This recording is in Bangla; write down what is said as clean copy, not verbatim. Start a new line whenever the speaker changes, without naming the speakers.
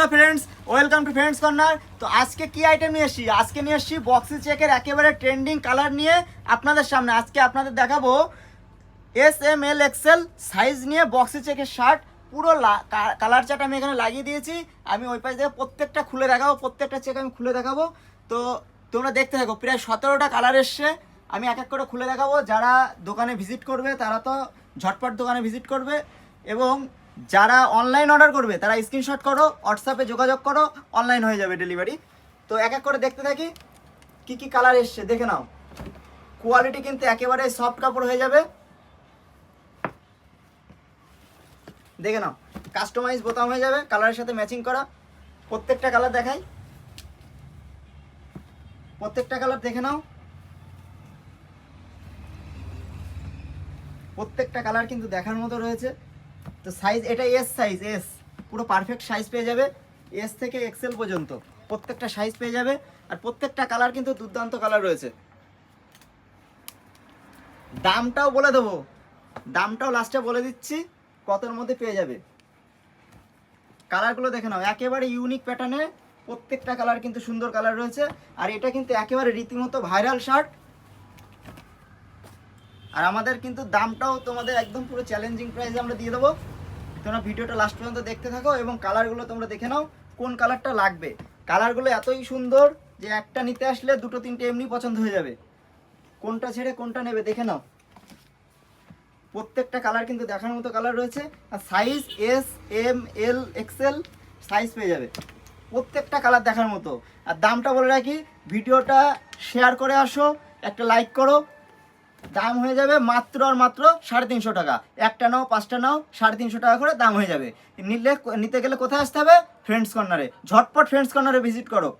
Hello friends, welcome to friends corner. তো আজকে কি আইটেম নিয়ে এসেছি? আজকে নিয়ে এসেছি বক্সি চেকের একেবারে ট্রেন্ডিং কালার নিয়ে আপনাদের সামনে। আজকে আপনাদের দেখাবো SML XL সাইজ নিয়ে বক্সি চেকের শার্ট। পুরো কালার চার্ট আমি এখানে লাগিয়ে দিয়েছি। আমি ওই পাশ থেকে প্রত্যেকটা খুলে দেখাবো, প্রত্যেকটা চেক আমি খুলে দেখাবো। তো তোমরা দেখতে থাকো। প্রায় 17টা কালার এসছে, আমি এক এক করে খুলে দেখাবো। যারা দোকানে ভিজিট করবে তারা তো ঝটপট দোকানে ভিজিট করবে, এবং যারা অনলাইন অর্ডার করবে তারা স্ক্রিনশট করো, হোয়াটসঅ্যাপে যোগাযোগ করো, অনলাইন হয়ে যাবে ডেলিভারি। তো এক এক করে দেখতে থাকি কি কি কালার এসছে, দেখে নাও। কোয়ালিটি কিন্তু একেবারে সফট কাপড় হয়ে যাবে, দেখে নাও। কাস্টমাইজ বোতাম হয়ে যাবে, কালারের সাথে ম্যাচিং করা। প্রত্যেকটা কালার দেখাই, প্রত্যেকটা কালার দেখে নাও। প্রত্যেকটা কালার কিন্তু দেখার মতো রয়েছে। তো সাইজ এটা সাইজ এস, পুরো পারফেক্ট সাইজ পেয়ে যাবে। এস থেকে XL পর্যন্ত প্রত্যেকটা সাইজ পেয়ে যাবে। আর প্রত্যেকটা কালার কিন্তু দুর্দান্ত কালার রয়েছে। দামটাও বলে দেবো, দামটাও লাস্টে বলে দিচ্ছি কতর মধ্যে পেয়ে যাবে। কালারগুলো দেখে নাও, একেবারে ইউনিক প্যাটার্নে প্রত্যেকটা কালার কিন্তু সুন্দর কালার রয়েছে। আর এটা কিন্তু একেবারে রীতিমতো ভাইরাল শার্ট। আর আমাদের কিন্তু দামটাও তোমাদের একদম পুরো চ্যালেঞ্জিং প্রাইসে আমরা দিয়ে দেবো। তোমরা ভিডিওটা লাস্ট পর্যন্ত দেখতে থাকো এবং কালারগুলো তোমরা দেখে নাও কোন কালারটা লাগবে। কালারগুলো এতই সুন্দর যে একটা নিতে আসলে দুটো তিনটে এমনি পছন্দ হয়ে যাবে। কোনটা ছেড়ে কোনটা নেবে দেখে নাও। প্রত্যেকটা কালার কিন্তু দেখার মতো কালার রয়েছে। আর সাইজ SML XL সাইজ পেয়ে যাবে। প্রত্যেকটা কালার দেখার মতো। আর দামটা বলে রাখি, ভিডিওটা শেয়ার করে আসো, একটা লাইক করো। দাম হয়ে যাবে মাত্র আর মাত্র 350 টাকা। একটা নাও, পাঁচটা নাও, 350 টাকা করে দাম হয়ে যাবে। নিতে গেলে কোথায় আসতে হবে? ফ্রেন্ডস কর্নারে। ঝটপট ফ্রেন্ডস কর্নারে ভিজিট করো।